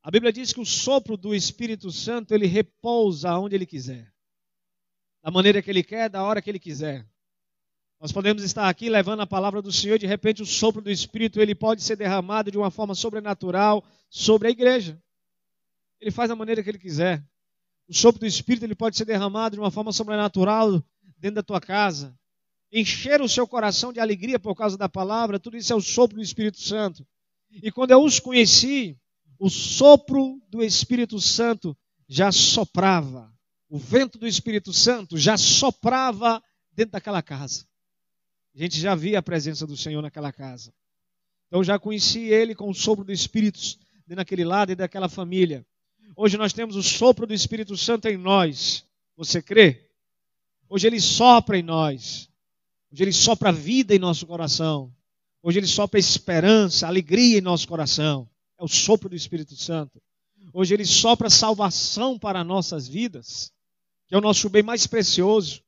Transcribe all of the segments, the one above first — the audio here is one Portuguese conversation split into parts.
A Bíblia diz que o sopro do Espírito Santo, ele repousa onde ele quiser. Da maneira que ele quer, da hora que ele quiser. Nós podemos estar aqui levando a palavra do Senhor e de repente o sopro do Espírito, ele pode ser derramado de uma forma sobrenatural sobre a igreja. Ele faz da maneira que ele quiser. O sopro do Espírito, ele pode ser derramado de uma forma sobrenatural dentro da tua casa. Encher o seu coração de alegria por causa da palavra, tudo isso é o sopro do Espírito Santo. E quando eu os conheci, o sopro do Espírito Santo já soprava. O vento do Espírito Santo já soprava dentro daquela casa. A gente já via a presença do Senhor naquela casa. Então já conheci ele com o sopro do Espírito dentro daquele lado e daquela família. Hoje nós temos o sopro do Espírito Santo em nós. Você crê? Hoje ele sopra em nós. Hoje ele sopra vida em nosso coração. Hoje ele sopra esperança, alegria em nosso coração. É o sopro do Espírito Santo. Hoje ele sopra salvação para nossas vidas, que é o nosso bem mais precioso.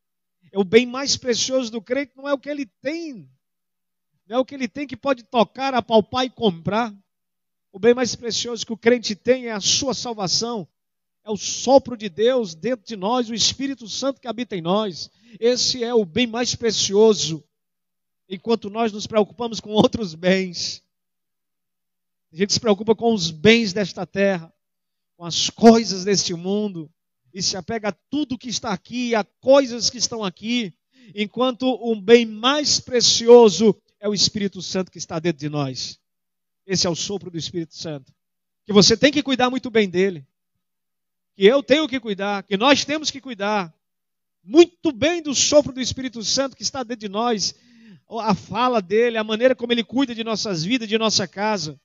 É o bem mais precioso do crente, não é o que ele tem. Não é o que ele tem que pode tocar, apalpar e comprar. O bem mais precioso que o crente tem é a sua salvação. É o sopro de Deus dentro de nós, o Espírito Santo que habita em nós. Esse é o bem mais precioso. Enquanto nós nos preocupamos com outros bens. A gente se preocupa com os bens desta terra, com as coisas deste mundo. E se apega a tudo que está aqui, a coisas que estão aqui. Enquanto o bem mais precioso é o Espírito Santo que está dentro de nós. Esse é o sopro do Espírito Santo. Que você tem que cuidar muito bem dele. Que eu tenho que cuidar, que nós temos que cuidar muito bem do sopro do Espírito Santo que está dentro de nós. A fala dele, a maneira como ele cuida de nossas vidas, de nossa casa.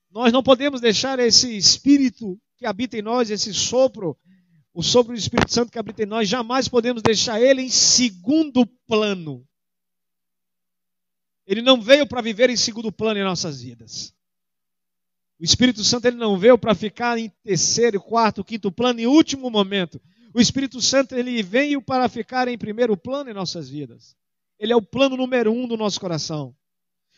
Nós não podemos deixar esse Espírito que habita em nós, esse sopro, o sopro do Espírito Santo que habita em nós, jamais podemos deixar ele em segundo plano. Ele não veio para viver em segundo plano em nossas vidas. O Espírito Santo ele não veio para ficar em terceiro, quarto, quinto plano, em último momento. O Espírito Santo ele veio para ficar em primeiro plano em nossas vidas. Ele é o plano número 1 do nosso coração.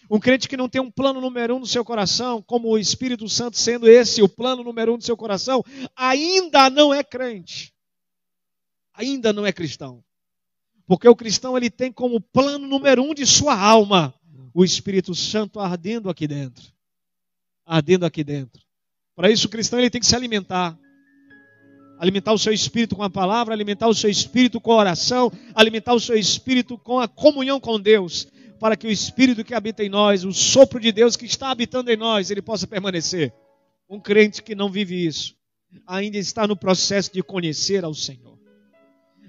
Um crente que não tem um plano número 1 no seu coração, como o Espírito Santo sendo esse o plano número 1 do seu coração, ainda não é crente. Ainda não é cristão. Porque o cristão ele tem como plano número 1 de sua alma o Espírito Santo ardendo aqui dentro. Ardendo aqui dentro. Para isso o cristão ele tem que se alimentar. Alimentar o seu espírito com a palavra, alimentar o seu espírito com a oração, alimentar o seu espírito com a comunhão com Deus, para que o Espírito que habita em nós, o sopro de Deus que está habitando em nós, ele possa permanecer. Um crente que não vive isso, ainda está no processo de conhecer ao Senhor.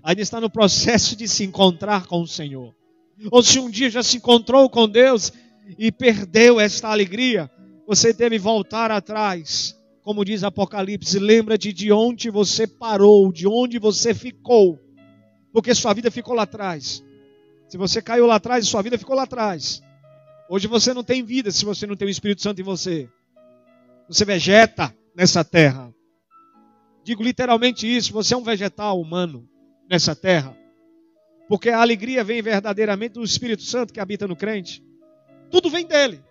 Ainda está no processo de se encontrar com o Senhor. Ou se um dia já se encontrou com Deus e perdeu esta alegria, você deve voltar atrás. Como diz Apocalipse, lembra-te de onde você parou, de onde você ficou. Porque sua vida ficou lá atrás. Se você caiu lá atrás, sua vida ficou lá atrás. Hoje você não tem vida se você não tem o Espírito Santo em você. Você vegeta nessa terra. Digo literalmente isso, você é um vegetal humano nessa terra. Porque a alegria vem verdadeiramente do Espírito Santo que habita no crente. Tudo vem dele.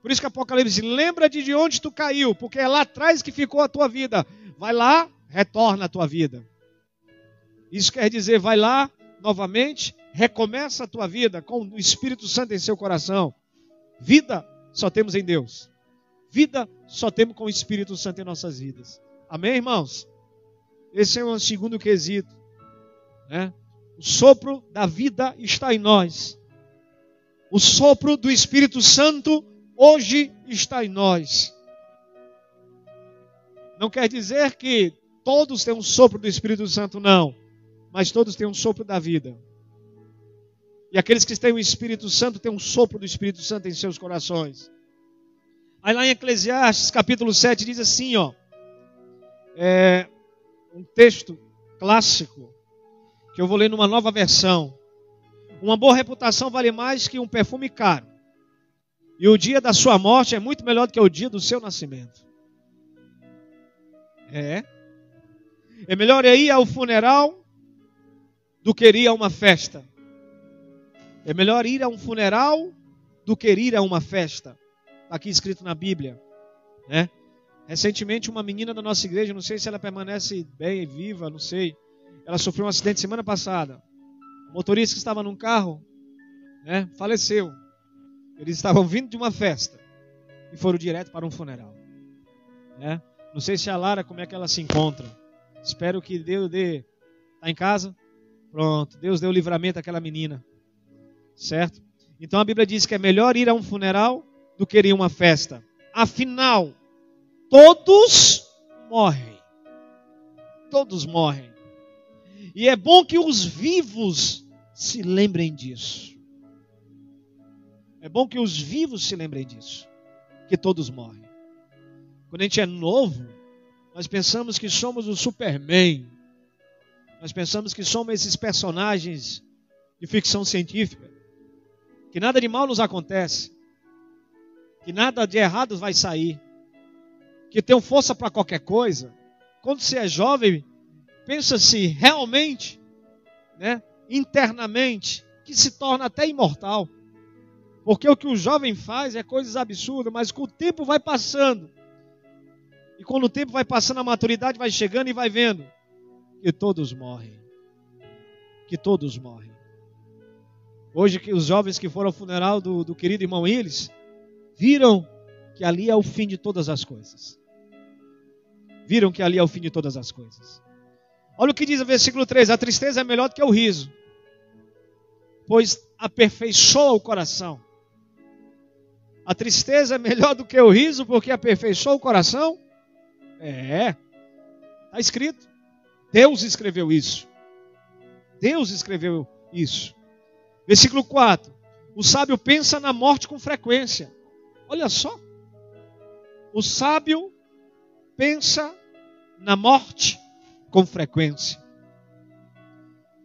Por isso que Apocalipse diz, lembra-te de onde tu caiu, porque é lá atrás que ficou a tua vida. Vai lá, retorna a tua vida. Isso quer dizer, vai lá novamente, recomeça a tua vida com o Espírito Santo em seu coração. Vida só temos em Deus. Vida só temos com o Espírito Santo em nossas vidas. Amém, irmãos? Esse é um segundo quesito. Né? O sopro da vida está em nós. O sopro do Espírito Santo hoje está em nós. Não quer dizer que todos têm um sopro do Espírito Santo, não. Mas todos têm um sopro da vida. E aqueles que têm o Espírito Santo têm um sopro do Espírito Santo em seus corações. Aí lá em Eclesiastes capítulo 7 diz assim, ó. Um texto clássico que eu vou ler numa nova versão. Uma boa reputação vale mais que um perfume caro. E o dia da sua morte é muito melhor do que o dia do seu nascimento. É melhor ir ao funeral do que ir a uma festa. É melhor ir a um funeral do que ir a uma festa. Está aqui escrito na Bíblia. Né? Recentemente, uma menina da nossa igreja, não sei se ela permanece bem, viva, não sei. Ela sofreu um acidente semana passada. O motorista que estava num carro, faleceu. Eles estavam vindo de uma festa e foram direto para um funeral. Não sei se a Lara, como é que ela se encontra. Espero que Deus dê... Está em casa? Pronto, Deus deu livramento àquela menina. Certo? Então a Bíblia diz que é melhor ir a um funeral do que ir a uma festa. Afinal, todos morrem. Todos morrem. E é bom que os vivos se lembrem disso. É bom que os vivos se lembrem disso. Que todos morrem. Quando a gente é novo, nós pensamos que somos o Superman. Nós pensamos que somos esses personagens de ficção científica. Que nada de mal nos acontece. Que nada de errado vai sair. Que tem força para qualquer coisa. Quando você é jovem, pensa-se realmente, internamente, que se torna até imortal. Porque o que o jovem faz é coisas absurdas, mas com o tempo vai passando. E quando o tempo vai passando, a maturidade vai chegando e vai vendo que todos morrem. Que todos morrem. Hoje, que os jovens que foram ao funeral do querido irmão Willis, viram que ali é o fim de todas as coisas. Viram que ali é o fim de todas as coisas. Olha o que diz o versículo 3. A tristeza é melhor do que o riso, pois aperfeiçoa o coração. A tristeza é melhor do que o riso, porque aperfeiçoa o coração? Está escrito. Deus escreveu isso. Deus escreveu isso. Versículo 4. O sábio pensa na morte com frequência. Olha só. O sábio pensa na morte com frequência.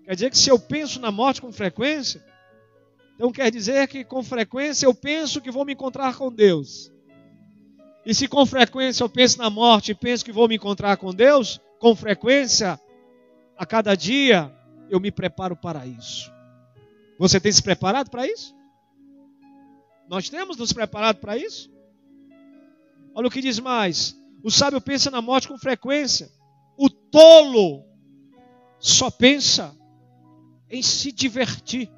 Quer dizer que se eu penso na morte com frequência, então quer dizer que com frequência eu penso que vou me encontrar com Deus. E se com frequência eu penso na morte e penso que vou me encontrar com Deus, com frequência, a cada dia, eu me preparo para isso. Você tem se preparado para isso? Nós temos nos preparado para isso? Olha o que diz mais. O sábio pensa na morte com frequência. O tolo só pensa em se divertir.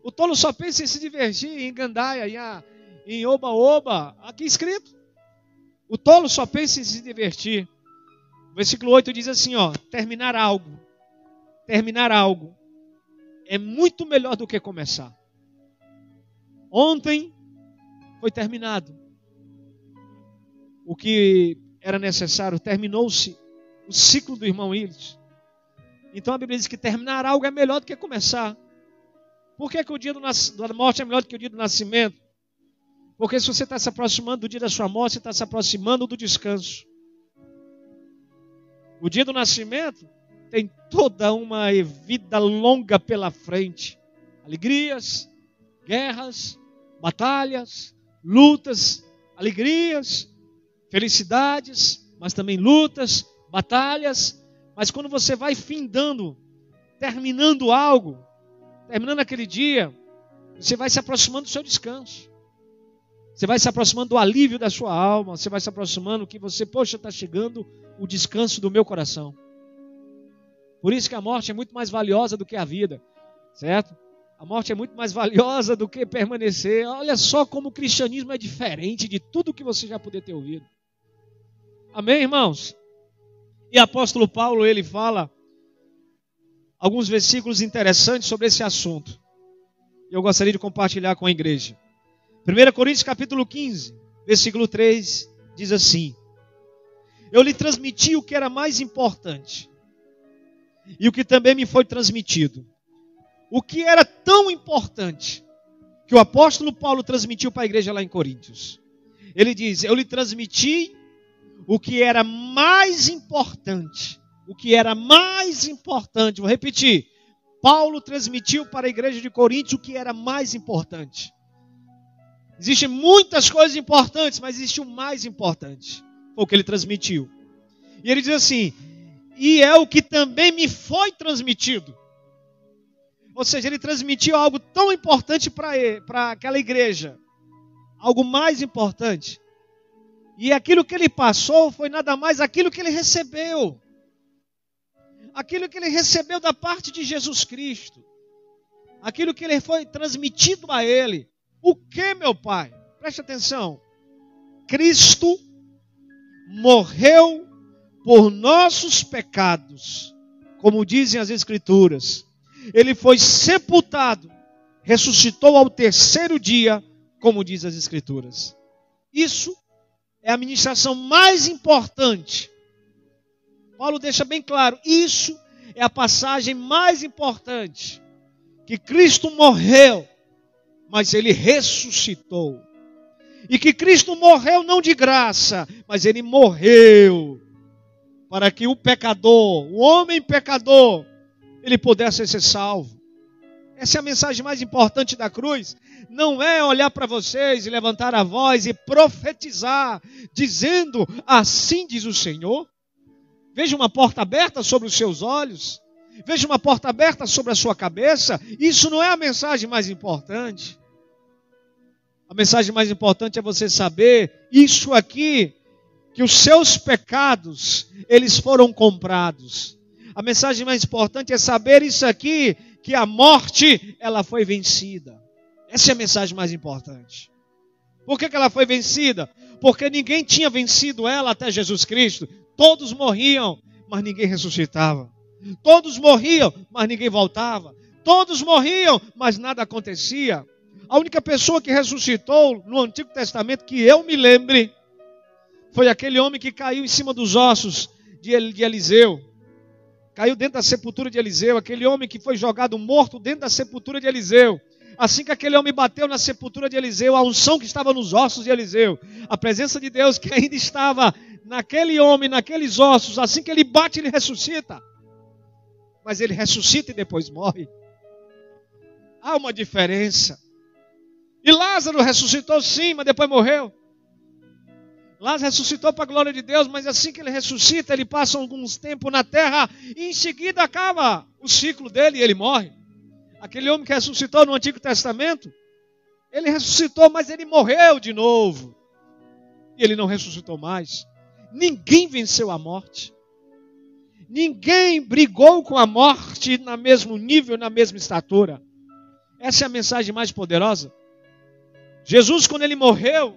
O tolo só pensa em se divertir, em gandaia, em oba-oba. Aqui escrito. O tolo só pensa em se divertir. O versículo 8 diz assim, terminar algo é muito melhor do que começar. Ontem foi terminado o que era necessário, terminou-se o ciclo do irmão Willis. Então a Bíblia diz que terminar algo é melhor do que começar. Por que o dia da morte é melhor do que o dia do nascimento? Porque se você está se aproximando do dia da sua morte, você está se aproximando do descanso. O dia do nascimento tem toda uma vida longa pela frente. Alegrias, guerras, batalhas, lutas, alegrias, felicidades, mas também lutas, batalhas. Mas quando você vai findando, terminando algo, terminando aquele dia, você vai se aproximando do seu descanso. Você vai se aproximando do alívio da sua alma. Você vai se aproximando que você, está chegando o descanso do meu coração. Por isso que a morte é muito mais valiosa do que a vida, certo? A morte é muito mais valiosa do que permanecer. Olha só como o cristianismo é diferente de tudo que você já poderia ter ouvido. Amém, irmãos? E o apóstolo Paulo, ele fala alguns versículos interessantes sobre esse assunto. Eu gostaria de compartilhar com a igreja. 1 Coríntios capítulo 15, versículo 3, diz assim: eu lhe transmiti o que era mais importante, e o que também me foi transmitido. O que era tão importante, que o apóstolo Paulo transmitiu para a igreja lá em Coríntios. Ele diz, eu lhe transmiti o que era mais importante. O que era mais importante, vou repetir. Paulo transmitiu para a igreja de Coríntios o que era mais importante. Existem muitas coisas importantes, mas existe o mais importante. Foi o que ele transmitiu. E ele diz assim, e é o que também me foi transmitido. Ou seja, ele transmitiu algo tão importante para aquela igreja. Algo mais importante. E aquilo que ele passou foi nada mais aquilo que ele recebeu. Aquilo que ele recebeu da parte de Jesus Cristo. Aquilo que ele foi transmitido a ele. O que, meu Pai? Preste atenção. Cristo morreu por nossos pecados, como dizem as Escrituras. Ele foi sepultado, ressuscitou ao terceiro dia, como diz as Escrituras. Isso é a ministração mais importante. Paulo deixa bem claro, isso é a passagem mais importante. Que Cristo morreu, mas ele ressuscitou. E que Cristo morreu não de graça, mas ele morreu para que o pecador, o homem pecador, ele pudesse ser salvo. Essa é a mensagem mais importante da cruz. Não é olhar para vocês e levantar a voz e profetizar, dizendo, assim diz o Senhor. Veja uma porta aberta sobre os seus olhos. Veja uma porta aberta sobre a sua cabeça. Isso não é a mensagem mais importante. A mensagem mais importante é você saber isso aqui, que os seus pecados, eles foram comprados. A mensagem mais importante é saber isso aqui, que a morte, ela foi vencida. Essa é a mensagem mais importante. Por que ela foi vencida? Porque ninguém tinha vencido ela até Jesus Cristo. Todos morriam, mas ninguém ressuscitava. Todos morriam, mas ninguém voltava. Todos morriam, mas nada acontecia. A única pessoa que ressuscitou no Antigo Testamento, que eu me lembre, foi aquele homem que caiu em cima dos ossos de Eliseu. Caiu dentro da sepultura de Eliseu. Aquele homem que foi jogado morto dentro da sepultura de Eliseu. Assim que aquele homem bateu na sepultura de Eliseu, a unção que estava nos ossos de Eliseu, a presença de Deus que ainda estava naquele homem, naqueles ossos, assim que ele bate, ele ressuscita. Mas ele ressuscita e depois morre. Há uma diferença. E Lázaro ressuscitou sim, mas depois morreu. Lázaro ressuscitou para a glória de Deus, mas assim que ele ressuscita, ele passa alguns tempos na terra e em seguida acaba o ciclo dele e ele morre. Aquele homem que ressuscitou no Antigo Testamento, ele ressuscitou, mas ele morreu de novo. E ele não ressuscitou mais. Ninguém venceu a morte. Ninguém brigou com a morte no mesmo nível, na mesma estatura. Essa é a mensagem mais poderosa. Jesus, quando ele morreu,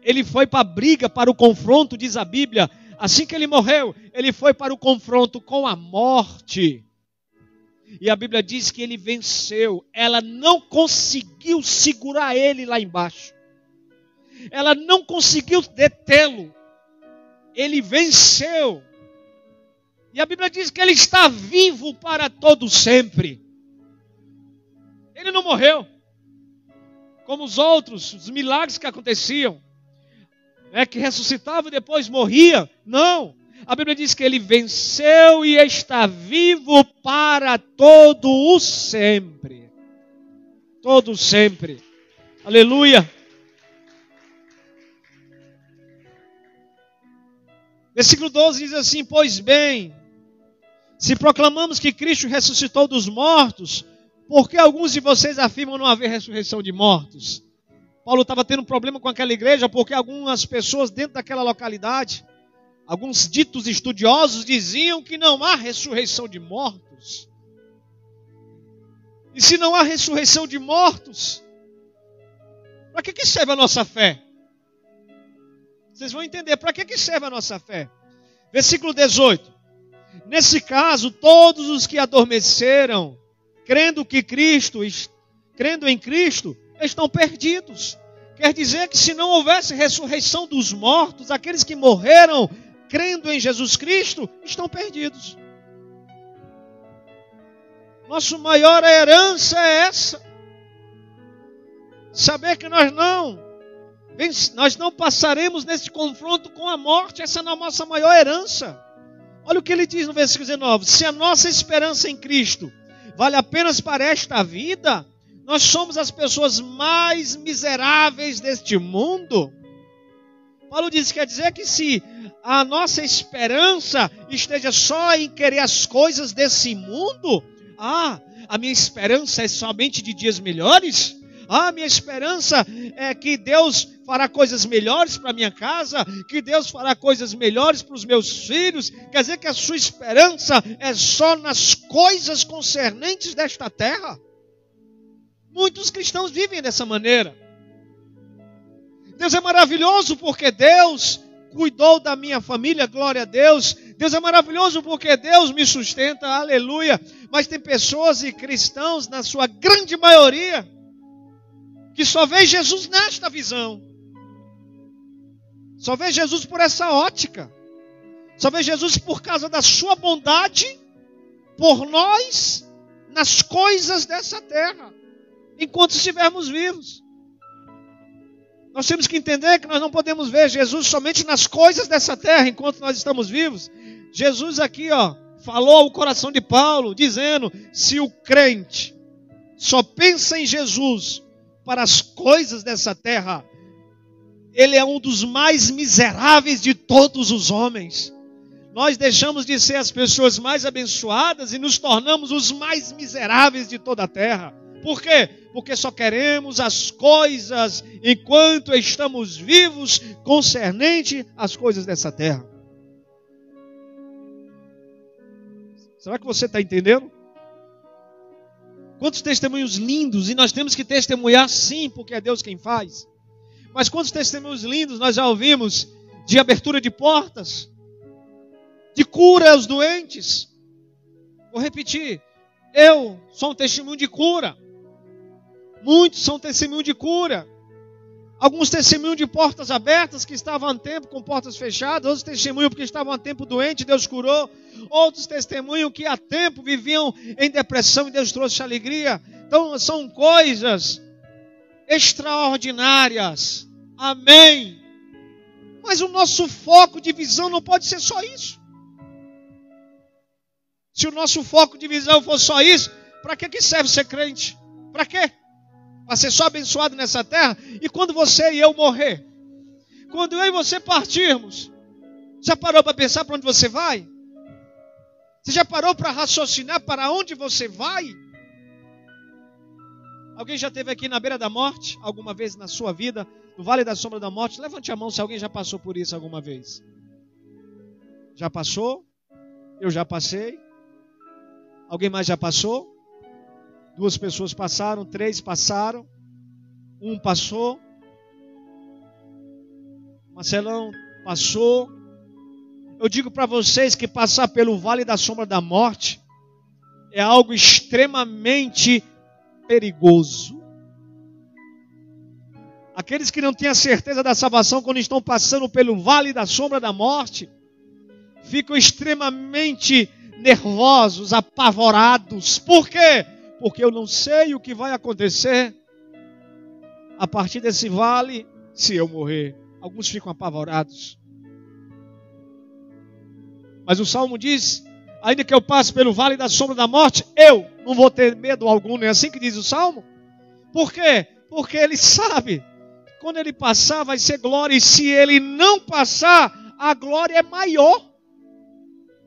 ele foi para a briga, para o confronto, diz a Bíblia. Assim que ele morreu, ele foi para o confronto com a morte. E a Bíblia diz que ele venceu. Ela não conseguiu segurar ele lá embaixo. Ela não conseguiu detê-lo. Ele venceu. E a Bíblia diz que ele está vivo para todo sempre. Ele não morreu. Como os outros, os milagres que aconteciam. Que ressuscitava e depois morria. Não. A Bíblia diz que ele venceu e está vivo para todo o sempre. Todo sempre. Aleluia. Versículo 12 diz assim: pois bem, se proclamamos que Cristo ressuscitou dos mortos, por que alguns de vocês afirmam não haver ressurreição de mortos? Paulo estava tendo um problema com aquela igreja, porque algumas pessoas dentro daquela localidade, alguns ditos estudiosos, diziam que não há ressurreição de mortos. E se não há ressurreição de mortos, para que serve a nossa fé? Vocês vão entender para que serve a nossa fé. Versículo 18. Nesse caso, todos os que adormeceram, crendo em Cristo, estão perdidos. Quer dizer que se não houvesse ressurreição dos mortos, aqueles que morreram crendo em Jesus Cristo estão perdidos. Nossa maior herança é essa. Saber que nós não passaremos nesse confronto com a morte. Essa é a nossa maior herança. Olha o que ele diz no versículo 19. Se a nossa esperança em Cristo vale apenas para esta vida, nós somos as pessoas mais miseráveis deste mundo. Paulo diz, quer dizer que se a nossa esperança esteja só em querer as coisas desse mundo, a minha esperança é somente de dias melhores? A minha esperança é que Deus fará coisas melhores para a minha casa, que Deus fará coisas melhores para os meus filhos. Quer dizer que a sua esperança é só nas coisas concernentes desta terra? Muitos cristãos vivem dessa maneira. Deus é maravilhoso porque Deus cuidou da minha família, glória a Deus. Deus é maravilhoso porque Deus me sustenta, aleluia. Mas tem pessoas e cristãos, na sua grande maioria, que só vê Jesus nesta visão. Só vê Jesus por essa ótica. Só vê Jesus por causa da sua bondade por nós nas coisas dessa terra, enquanto estivermos vivos. Nós temos que entender que nós não podemos ver Jesus somente nas coisas dessa terra, enquanto nós estamos vivos. Jesus aqui, falou ao coração de Paulo, dizendo, se o crente só pensa em Jesus para as coisas dessa terra, ele é um dos mais miseráveis de todos os homens. Nós deixamos de ser as pessoas mais abençoadas e nos tornamos os mais miseráveis de toda a terra. Por quê? Porque só queremos as coisas enquanto estamos vivos, concernente às coisas dessa terra. Será que você está entendendo? Quantos testemunhos lindos, e nós temos que testemunhar sim, porque é Deus quem faz. Mas quantos testemunhos lindos nós já ouvimos de abertura de portas, de cura aos doentes. Vou repetir, eu sou um testemunho de cura. Muitos são testemunho de cura. Alguns testemunham de portas abertas, que estavam há tempo com portas fechadas. Outros testemunham porque estavam há tempo doentes, Deus curou. Outros testemunham que há tempo viviam em depressão e Deus trouxe alegria. Então são coisas extraordinárias. Amém. Mas o nosso foco de visão não pode ser só isso. Se o nosso foco de visão for só isso, para que serve ser crente? Para quê? Para ser só abençoado nessa terra? E quando você e eu morrer? Quando eu e você partirmos? Já parou para pensar para onde você vai? Você já parou para raciocinar para onde você vai? Alguém já esteve aqui na beira da morte? Alguma vez na sua vida? No vale da sombra da morte? Levante a mão se alguém já passou por isso alguma vez. Já passou? Eu já passei. Alguém mais já passou? 2 pessoas passaram, 3 passaram, 1 passou, Marcelão passou. Eu digo para vocês que passar pelo vale da sombra da morte é algo extremamente perigoso. Aqueles que não têm a certeza da salvação, quando estão passando pelo vale da sombra da morte, ficam extremamente nervosos, apavorados. Por quê? Porque eu não sei o que vai acontecer a partir desse vale se eu morrer. Alguns ficam apavorados. Mas o Salmo diz, ainda que eu passe pelo vale da sombra da morte, eu não vou ter medo algum. Não é assim que diz o Salmo? Por quê? Porque ele sabe, quando ele passar vai ser glória. E se ele não passar, a glória é maior.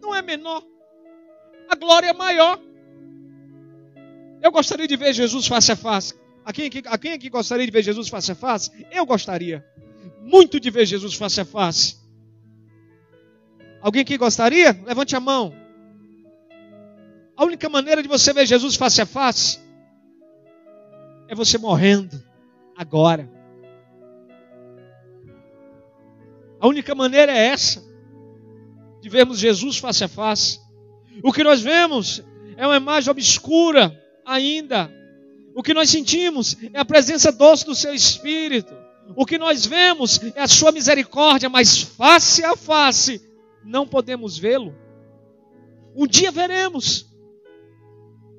Não é menor. A glória é maior. Eu gostaria de ver Jesus face a face. A quem aqui gostaria de ver Jesus face a face? Eu gostaria muito de ver Jesus face a face. Alguém aqui gostaria? Levante a mão. A única maneira de você ver Jesus face a face é você morrendo agora. A única maneira é essa, de vermos Jesus face a face. O que nós vemos é uma imagem obscura ainda. O que nós sentimos é a presença doce do seu Espírito. O que nós vemos é a sua misericórdia, mas face a face não podemos vê-lo. Um dia veremos,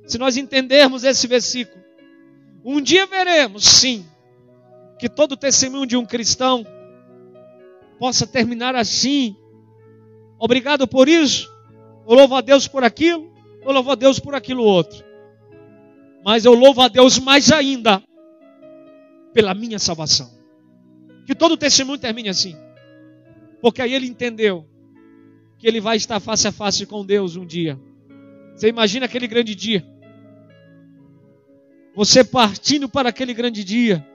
se nós entendermos esse versículo. Um dia veremos, sim, que todo testemunho de um cristão possa terminar assim. Obrigado por isso. Eu louvo a Deus por aquilo. Eu louvo a Deus por aquilo outro. Mas eu louvo a Deus mais ainda pela minha salvação. Que todo testemunho termine assim. Porque aí ele entendeu que ele vai estar face a face com Deus um dia. Você imagina aquele grande dia. Você partindo para aquele grande dia.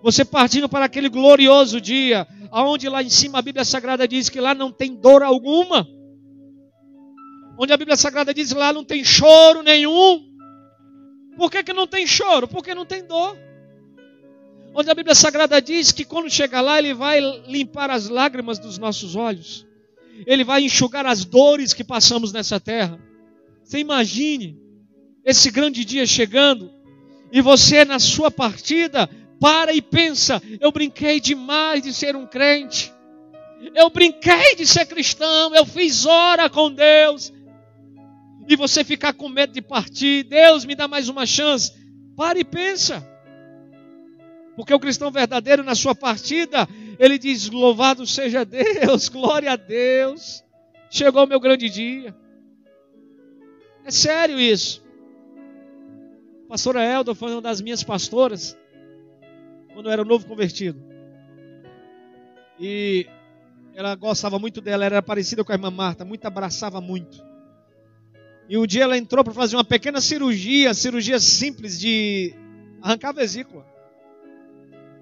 Você partindo para aquele glorioso dia, aonde lá em cima a Bíblia Sagrada diz que lá não tem dor alguma. Onde a Bíblia Sagrada diz que lá não tem choro nenhum. Por que não tem choro? Porque não tem dor. Onde a Bíblia Sagrada diz que quando chegar lá, Ele vai limpar as lágrimas dos nossos olhos. Ele vai enxugar as dores que passamos nessa terra. Você imagine esse grande dia chegando e você na sua partida para e pensa: eu brinquei demais de ser um crente. Eu brinquei de ser cristão. Eu fiz hora com Deus. E você ficar com medo de partir. Deus, me dá mais uma chance. Para e pensa. Porque o cristão verdadeiro na sua partida, ele diz: louvado seja Deus, glória a Deus. Chegou o meu grande dia. É sério isso. A pastora Elda foi uma das minhas pastoras quando eu era novo convertido. E ela gostava muito dela, era parecida com a irmã Marta, muito abraçava muito. E um dia ela entrou para fazer uma pequena cirurgia simples de arrancar a vesícula.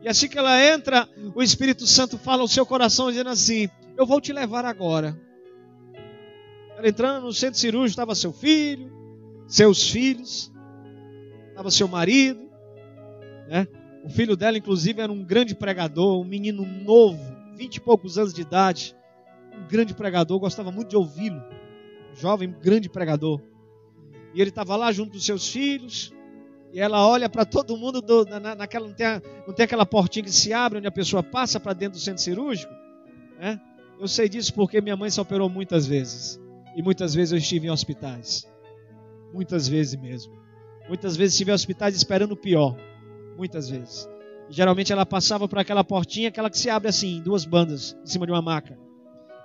E assim que ela entra, o Espírito Santo fala ao seu coração dizendo assim: eu vou te levar agora. Ela entrando no centro cirúrgico, estava seu filho, seus filhos, estava seu marido, né? O filho dela, inclusive, era um grande pregador, um menino novo, 20 e poucos anos de idade, um grande pregador, gostava muito de ouvi-lo, um jovem, grande pregador. E ele estava lá junto dos seus filhos, e ela olha para todo mundo, naquela, não tem aquela portinha que se abre, onde a pessoa passa para dentro do centro cirúrgico, né? Eu sei disso porque minha mãe se operou muitas vezes, e muitas vezes eu estive em hospitais, muitas vezes mesmo. Muitas vezes estive em hospitais esperando o pior. Muitas vezes. E geralmente ela passava por aquela portinha, aquela que se abre assim, em duas bandas, em cima de uma maca.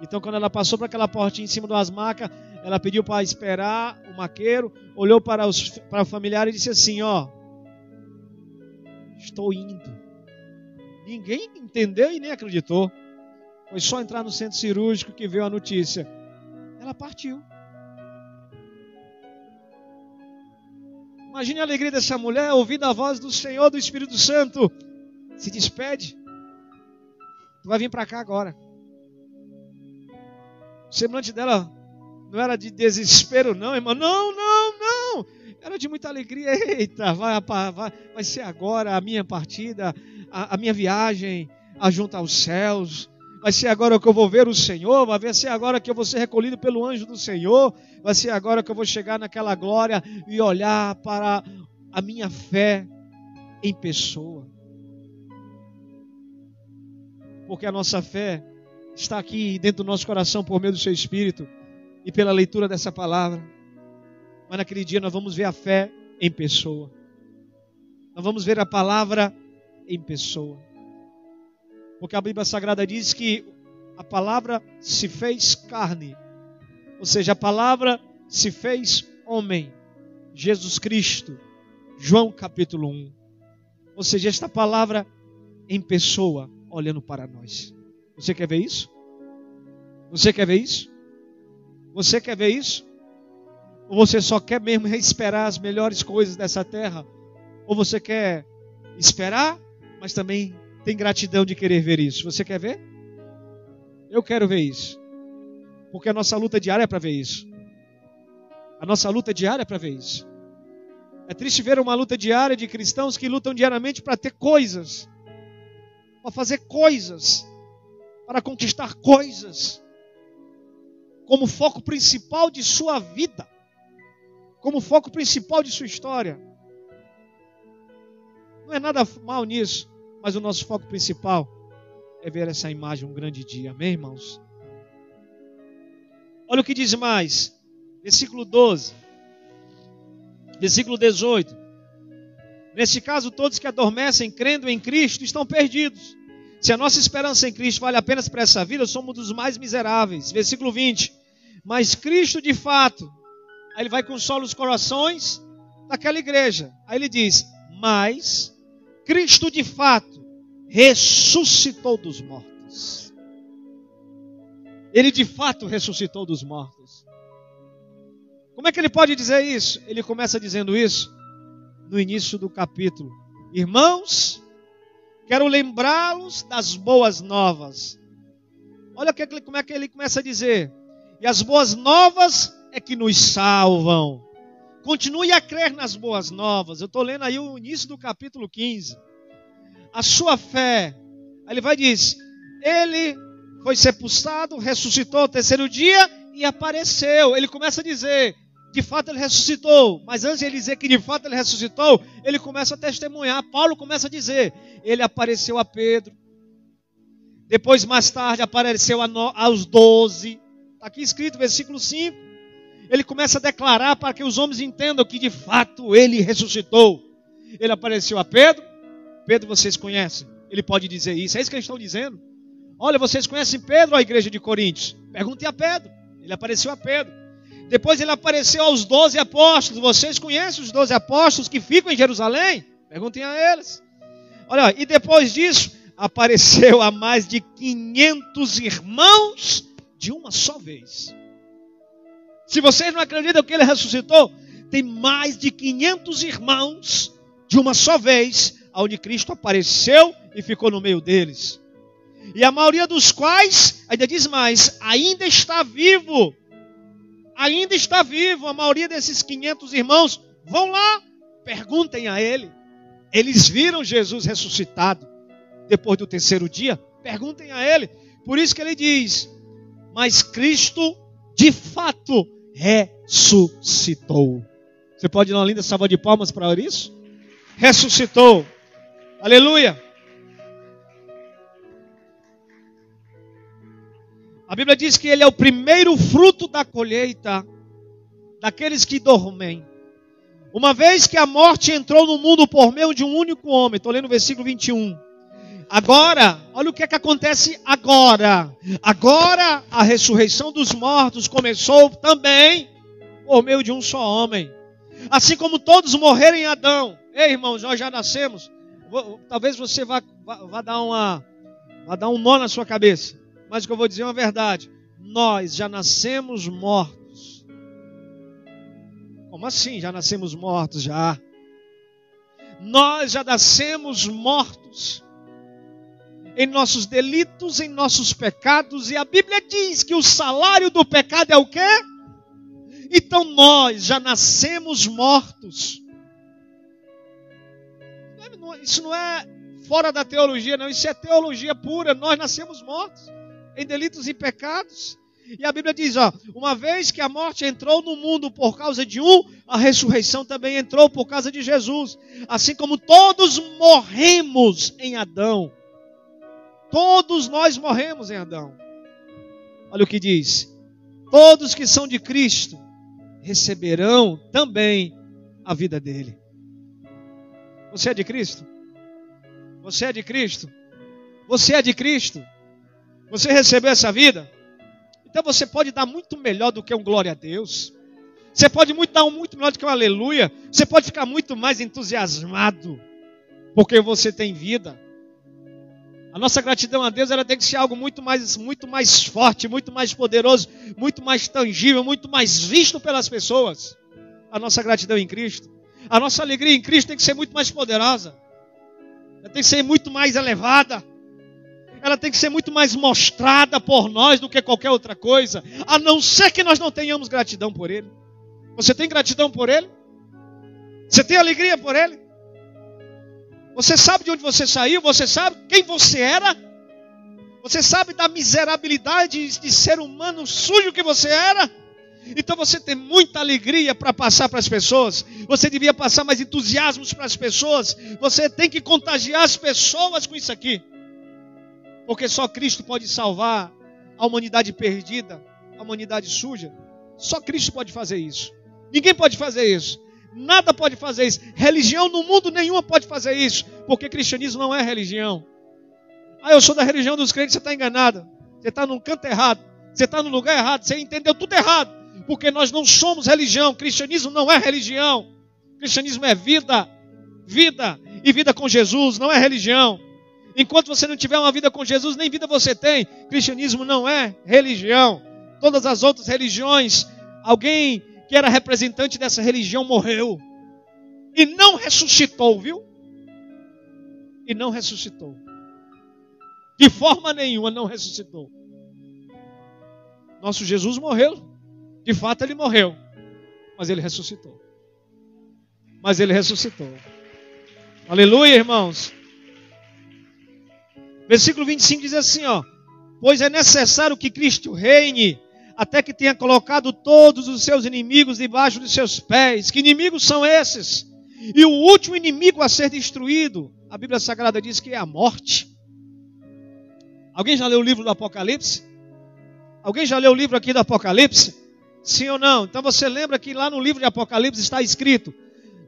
Então quando ela passou por aquela portinha em cima de umas macas, ela pediu para esperar o maqueiro, olhou para o familiar e disse assim: ó, estou indo. Ninguém entendeu e nem acreditou. Foi só entrar no centro cirúrgico que veio a notícia. Ela partiu. Imagine a alegria dessa mulher ouvindo a voz do Senhor, do Espírito Santo. Se despede. Tu vai vir para cá agora. O semblante dela não era de desespero não, irmão. Não. Era de muita alegria. Eita, vai ser agora a minha partida, a minha viagem junto aos céus. Vai ser agora que eu vou ver o Senhor, vai ser agora que eu vou ser recolhido pelo anjo do Senhor, vai ser agora que eu vou chegar naquela glória e olhar para a minha fé em pessoa. Porque a nossa fé está aqui dentro do nosso coração por meio do seu Espírito e pela leitura dessa palavra. Mas naquele dia nós vamos ver a fé em pessoa. Nós vamos ver a palavra em pessoa. Porque a Bíblia Sagrada diz que a palavra se fez carne. Ou seja, a palavra se fez homem. Jesus Cristo. João capítulo 1. Ou seja, esta palavra em pessoa, olhando para nós. Você quer ver isso? Você quer ver isso? Você quer ver isso? Ou você só quer mesmo esperar as melhores coisas dessa terra? Ou você quer esperar, mas também tem gratidão de querer ver isso? Você quer ver? Eu quero ver isso. Porque a nossa luta diária é para ver isso. A nossa luta diária é para ver isso. É triste ver uma luta diária de cristãos que lutam diariamente para ter coisas, para fazer coisas, para conquistar coisas, como foco principal de sua vida, como foco principal de sua história. Não é nada mal nisso, mas o nosso foco principal é ver essa imagem um grande dia. Amém, irmãos? Olha o que diz mais. Versículo 12. Versículo 18. Neste caso, todos que adormecem crendo em Cristo estão perdidos. Se a nossa esperança em Cristo vale apenas para essa vida, somos dos mais miseráveis. Versículo 20. Mas Cristo de fato, aí ele vai consolar os corações daquela igreja. Aí ele diz, mas Cristo de fato ressuscitou dos mortos. Ele de fato ressuscitou dos mortos. Como é que ele pode dizer isso? Ele começa dizendo isso no início do capítulo. Irmãos, Quero lembrá-los das boas novas. Olha como é que ele começa a dizer. E as boas novas é que nos salvam. Continue a crer nas boas novas. Eu estou lendo aí o início do capítulo 15. A sua fé. Aí ele vai e diz, ele foi sepultado, ressuscitou ao terceiro dia e apareceu. Ele começa a dizer, de fato ele ressuscitou. Mas antes de ele dizer que de fato ele ressuscitou, ele começa a testemunhar. Paulo começa a dizer, ele apareceu a Pedro. Depois, mais tarde, apareceu aos 12. Está aqui escrito, versículo 5. Ele começa a declarar para que os homens entendam que de fato ele ressuscitou. Ele apareceu a Pedro. Pedro vocês conhecem. Ele pode dizer isso. É isso que eles estão dizendo. Olha, vocês conhecem Pedro, a igreja de Coríntios? Perguntem a Pedro. Ele apareceu a Pedro. Depois ele apareceu aos 12 apóstolos. Vocês conhecem os 12 apóstolos que ficam em Jerusalém? Perguntem a eles. Olha, e depois disso, apareceu a mais de 500 irmãos de uma só vez. Se vocês não acreditam que ele ressuscitou, tem mais de 500 irmãos de uma só vez, onde Cristo apareceu e ficou no meio deles. E a maioria dos quais, ainda diz mais, ainda está vivo. Ainda está vivo. A maioria desses 500 irmãos, vão lá, perguntem a ele. Eles viram Jesus ressuscitado depois do terceiro dia. Perguntem a ele. Por isso que ele diz, mas Cristo de fato ressuscitou. Você pode dar uma linda salva de palmas para isso? Ressuscitou. Aleluia. A Bíblia diz que ele é o primeiro fruto da colheita daqueles que dormem. Uma vez que a morte entrou no mundo por meio de um único homem. Estou lendo o versículo 21. Agora, olha o que é que acontece agora. Agora a ressurreição dos mortos começou também por meio de um só homem. Assim como todos morreram em Adão. Ei, irmãos, nós já nascemos. Talvez você vá dar um nó na sua cabeça. Mas o que eu vou dizer é uma verdade. Nós já nascemos mortos. Como assim? Já nascemos mortos? Já. Nós já nascemos mortos. Em nossos delitos, em nossos pecados. E a Bíblia diz que o salário do pecado é o quê? Então nós já nascemos mortos. Isso não é fora da teologia, não. Isso é teologia pura. Nós nascemos mortos em delitos e pecados. E a Bíblia diz, uma vez que a morte entrou no mundo por causa de um, a ressurreição também entrou por causa de Jesus. Assim como todos morremos em Adão. Todos nós morremos em Adão. Olha o que diz. Todos que são de Cristo receberão também a vida dele. Você é de Cristo? Você é de Cristo? Você é de Cristo? Você recebeu essa vida? Então você pode dar muito melhor do que um glória a Deus. Você pode dar muito melhor do que um aleluia. Você pode ficar muito mais entusiasmado porque você tem vida. A nossa gratidão a Deus, ela tem que ser algo muito mais forte, muito mais poderoso, muito mais tangível, muito mais visto pelas pessoas. A nossa gratidão em Cristo. A nossa alegria em Cristo tem que ser muito mais poderosa. Ela tem que ser muito mais elevada. Ela tem que ser muito mais mostrada por nós do que qualquer outra coisa. A não ser que nós não tenhamos gratidão por Ele. Você tem gratidão por Ele? Você tem alegria por Ele? Você sabe de onde você saiu? Você sabe quem você era? Você sabe da miserabilidade de ser humano sujo que você era? Então você tem muita alegria para passar para as pessoas. Você devia passar mais entusiasmos para as pessoas. Você tem que contagiar as pessoas com isso aqui. Porque só Cristo pode salvar a humanidade perdida, a humanidade suja. Só Cristo pode fazer isso. Ninguém pode fazer isso. Nada pode fazer isso. Religião no mundo nenhuma pode fazer isso. Porque cristianismo não é religião. Eu sou da religião dos crentes, você está enganado. Você está no canto errado. Você está no lugar errado. Você entendeu tudo errado. Porque nós não somos religião. Cristianismo não é religião. Cristianismo é vida. Vida. E vida com Jesus não é religião. Enquanto você não tiver uma vida com Jesus, nem vida você tem. Cristianismo não é religião. Todas as outras religiões, alguém que era representante dessa religião morreu. E não ressuscitou, viu? e não ressuscitou. De forma nenhuma não ressuscitou. Nosso Jesus morreu. De fato ele morreu. Mas ele ressuscitou. Mas ele ressuscitou. Aleluia, irmãos. Versículo 25 diz assim, ó. Pois é necessário que Cristo reine, até que tenha colocado todos os seus inimigos debaixo de seus pés. Que inimigos são esses? E o último inimigo a ser destruído, a Bíblia Sagrada diz que é a morte. Alguém já leu o livro do Apocalipse? Alguém já leu o livro aqui do Apocalipse? Sim ou não? Então você lembra que lá no livro de Apocalipse está escrito: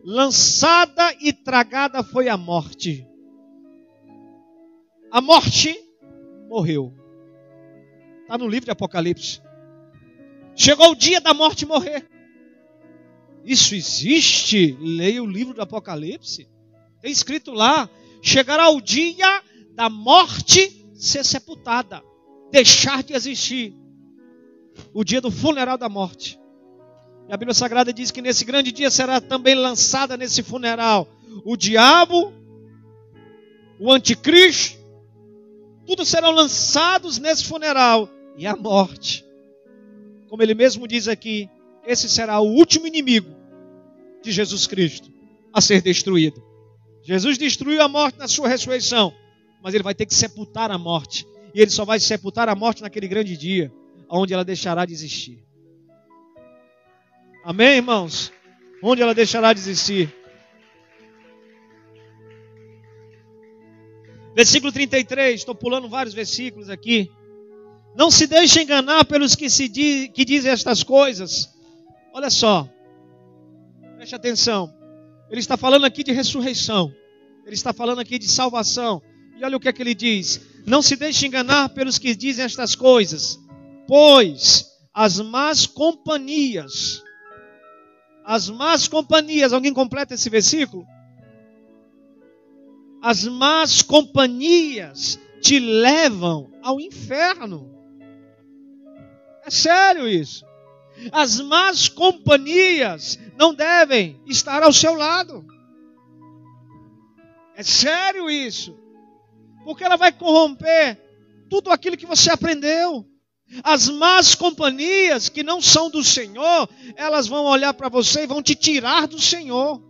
lançada e tragada foi a morte. A morte morreu. Está no livro de Apocalipse. Chegou o dia da morte morrer. Isso existe? Leia o livro do Apocalipse. Tem escrito lá: chegará o dia da morte ser sepultada, deixar de existir. O dia do funeral da morte. E a Bíblia Sagrada diz que nesse grande dia será também lançada nesse funeral o diabo, o anticristo, tudo serão lançados nesse funeral. E a morte, como ele mesmo diz aqui, esse será o último inimigo de Jesus Cristo a ser destruído. Jesus destruiu a morte na sua ressurreição, mas ele vai ter que sepultar a morte. E ele só vai sepultar a morte naquele grande dia, onde ela deixará de existir. Amém, irmãos? Onde ela deixará de existir. Versículo 33, estou pulando vários versículos aqui. Não se deixe enganar pelos que dizem estas coisas. Olha só, preste atenção. Ele está falando aqui de ressurreição. Ele está falando aqui de salvação. E olha o que é que ele diz. Não se deixe enganar pelos que dizem estas coisas, pois as más companhias, alguém completa esse versículo? As más companhias te levam ao inferno. É sério isso. As más companhias não devem estar ao seu lado. É sério isso. Porque ela vai corromper tudo aquilo que você aprendeu. As más companhias que não são do Senhor, elas vão olhar para você e vão te tirar do Senhor.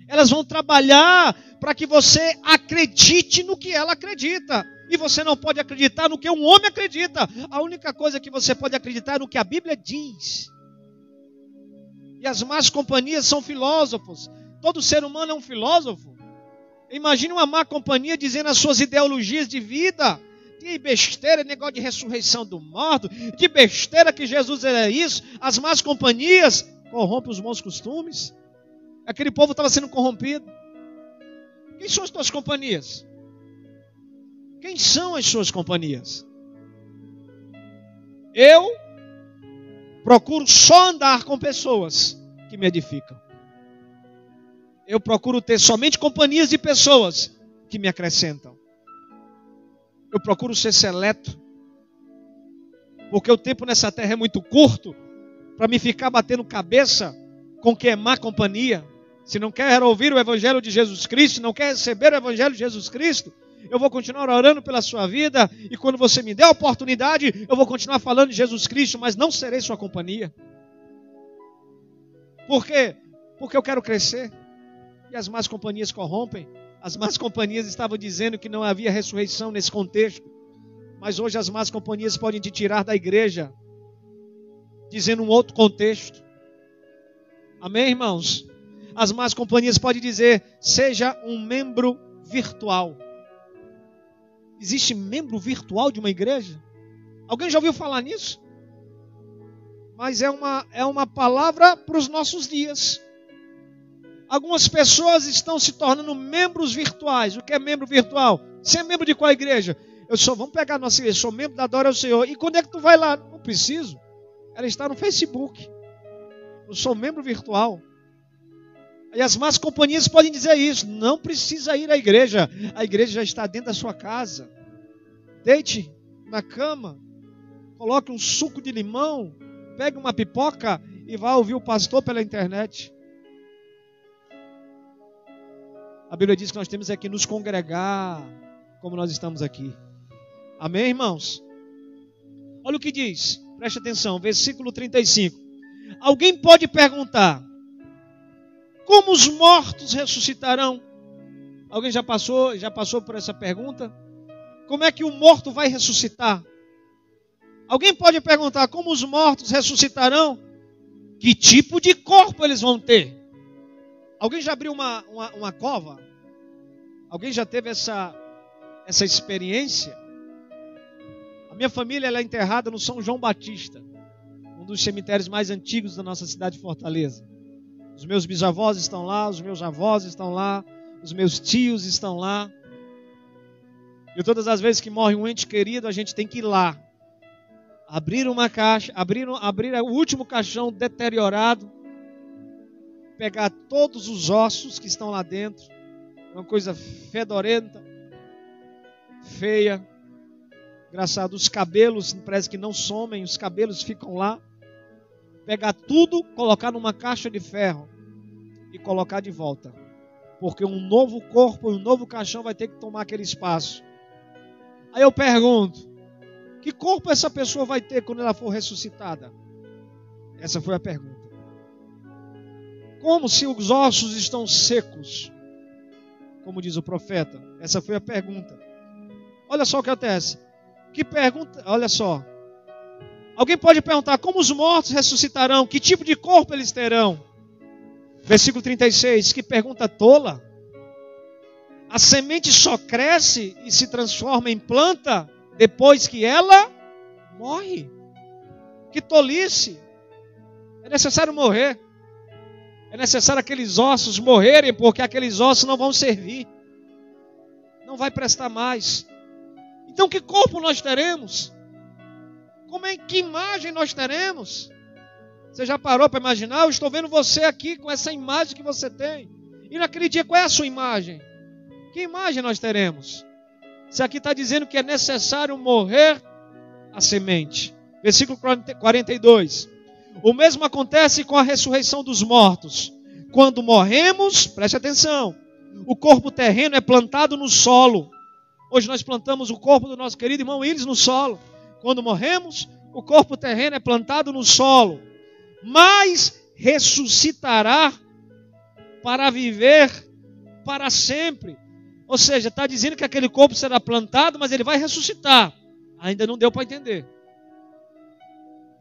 Elas vão trabalhar para que você acredite no que ela acredita. E você não pode acreditar no que um homem acredita. A única coisa que você pode acreditar é no que a Bíblia diz. E as más companhias são filósofos. Todo ser humano é um filósofo. Imagine uma má companhia dizendo as suas ideologias de vida. De besteira, negócio de ressurreição do morto. De besteira que Jesus é isso. As más companhias corrompem os bons costumes. Aquele povo estava sendo corrompido. Quem são as tuas companhias? Quem são as suas companhias? Eu procuro só andar com pessoas que me edificam. Eu procuro ter somente companhias de pessoas que me acrescentam. Eu procuro ser seleto. Porque o tempo nessa terra é muito curto para me ficar batendo cabeça com quem é má companhia. Se não quer ouvir o Evangelho de Jesus Cristo, não quer receber o Evangelho de Jesus Cristo, eu vou continuar orando pela sua vida, e quando você me der a oportunidade, eu vou continuar falando de Jesus Cristo, mas não serei sua companhia. Por quê? Porque eu quero crescer, e as más companhias corrompem. As más companhias estavam dizendo que não havia ressurreição nesse contexto, mas hoje as más companhias podem te tirar da igreja, dizendo um outro contexto. Amém, irmãos? As más companhias podem dizer, seja um membro virtual. Existe membro virtual de uma igreja? Alguém já ouviu falar nisso? Mas é uma palavra para os nossos dias. Algumas pessoas estão se tornando membros virtuais. O que é membro virtual? Você é membro de qual igreja? Vamos pegar a nossa igreja, eu sou membro da Adora ao Senhor. E quando é que tu vai lá? Não preciso. Ela está no Facebook. Eu sou membro virtual. E as más companhias podem dizer isso. Não precisa ir à igreja. A igreja já está dentro da sua casa. Deite na cama. Coloque um suco de limão. Pegue uma pipoca e vá ouvir o pastor pela internet. A Bíblia diz que nós temos que nos congregar como nós estamos aqui. Amém, irmãos? Olha o que diz, preste atenção, versículo 35. Alguém pode perguntar: como os mortos ressuscitarão? Alguém já passou por essa pergunta? Como é que o morto vai ressuscitar? Alguém pode perguntar: como os mortos ressuscitarão? Que tipo de corpo eles vão ter? Alguém já abriu uma cova? Alguém já teve essa experiência? A minha família ela é enterrada no São João Batista, um dos cemitérios mais antigos da nossa cidade de Fortaleza. Os meus bisavós estão lá, os meus avós estão lá, os meus tios estão lá. E todas as vezes que morre um ente querido, a gente tem que ir lá, abrir uma caixa, abrir o último caixão deteriorado, pegar todos os ossos que estão lá dentro, uma coisa fedorenta, feia, engraçado, os cabelos parece que não somem, os cabelos ficam lá, pegar tudo, colocar numa caixa de ferro e colocar de volta, porque um novo corpo, um novo caixão vai ter que tomar aquele espaço. Aí eu pergunto: que corpo essa pessoa vai ter quando ela for ressuscitada? Essa foi a pergunta. Como se os ossos estão secos, como diz o profeta? Essa foi a pergunta. Olha só o que acontece. Que pergunta, olha só. Alguém pode perguntar: como os mortos ressuscitarão? Que tipo de corpo eles terão? Versículo 36, que pergunta tola. A semente só cresce e se transforma em planta depois que ela morre. Que tolice. É necessário morrer. É necessário aqueles ossos morrerem, porque aqueles ossos não vão servir. Não vai prestar mais. Então que corpo nós teremos? Que imagem nós teremos? Você já parou para imaginar? Eu estou vendo você aqui com essa imagem que você tem. E naquele dia, qual é a sua imagem? Que imagem nós teremos? Se aqui está dizendo que é necessário morrer a semente. Versículo 42. O mesmo acontece com a ressurreição dos mortos. Quando morremos, preste atenção, o corpo terreno é plantado no solo. Hoje nós plantamos o corpo do nosso querido irmão Willis no solo. Quando morremos, o corpo terreno é plantado no solo, mas ressuscitará para viver para sempre. Ou seja, está dizendo que aquele corpo será plantado, mas ele vai ressuscitar. Ainda não deu para entender.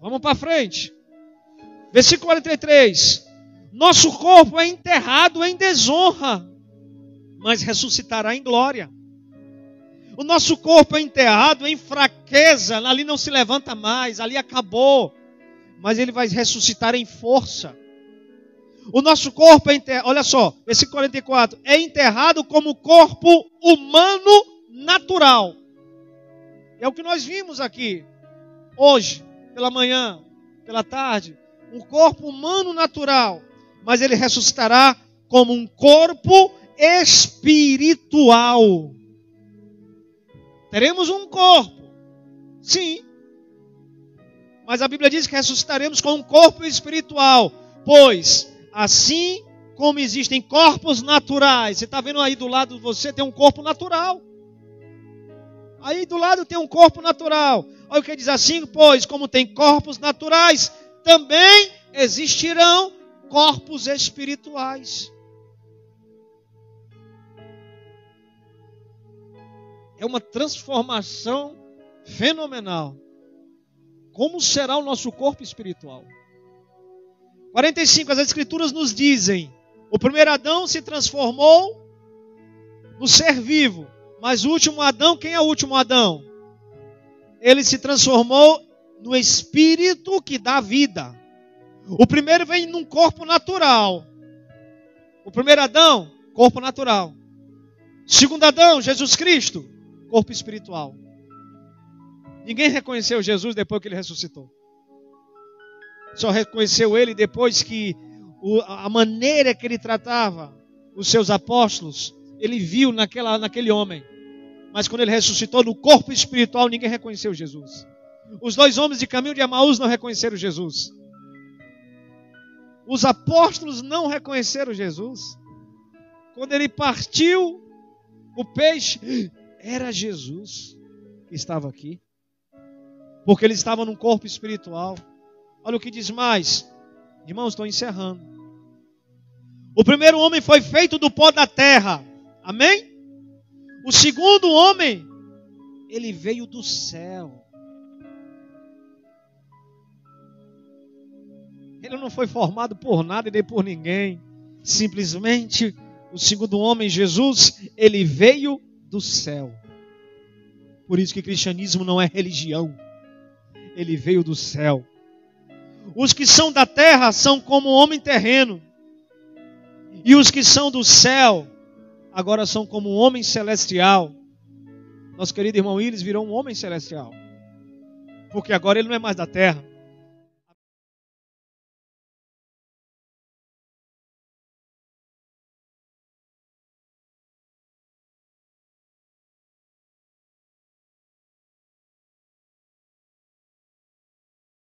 Vamos para frente. Versículo 43. Nosso corpo é enterrado em desonra, mas ressuscitará em glória. O nosso corpo é enterrado em fraqueza, ali não se levanta mais, ali acabou. Mas ele vai ressuscitar em força. O nosso corpo é enterrado, olha só, versículo 44, é enterrado como corpo humano natural. É o que nós vimos aqui, hoje, pela manhã, pela tarde, um corpo humano natural, mas ele ressuscitará como um corpo espiritual. Teremos um corpo, sim, mas a Bíblia diz que ressuscitaremos com um corpo espiritual, pois assim como existem corpos naturais, você está vendo aí do lado de você, tem um corpo natural. Aí do lado tem um corpo natural. Olha o que diz assim: pois como tem corpos naturais, também existirão corpos espirituais. É uma transformação fenomenal. Como será o nosso corpo espiritual? 45, as Escrituras nos dizem: o primeiro Adão se transformou no ser vivo, mas o último Adão, quem é o último Adão? Ele se transformou no Espírito que dá vida. O primeiro vem num corpo natural. O primeiro Adão, corpo natural. Segundo Adão, Jesus Cristo, corpo espiritual. Ninguém reconheceu Jesus depois que ele ressuscitou. Só reconheceu ele depois que a maneira que ele tratava os seus apóstolos, ele viu naquele homem. Mas quando ele ressuscitou no corpo espiritual, ninguém reconheceu Jesus. Os dois homens de caminho de Emaús não reconheceram Jesus. Os apóstolos não reconheceram Jesus. quando ele partiu o peixe, era Jesus que estava aqui. Porque ele estava num corpo espiritual. Olha o que diz mais. Irmãos, estou encerrando. O primeiro homem foi feito do pó da terra. Amém? O segundo homem, ele veio do céu. Ele não foi formado por nada e nem por ninguém. Simplesmente, o segundo homem, Jesus, ele veio do céu. Por isso que cristianismo não é religião. Ele veio do céu. Os que são da terra são como homem terreno. E os que são do céu, agora são como um homem celestial. Nosso querido irmão Iris virou um homem celestial. Porque agora ele não é mais da terra.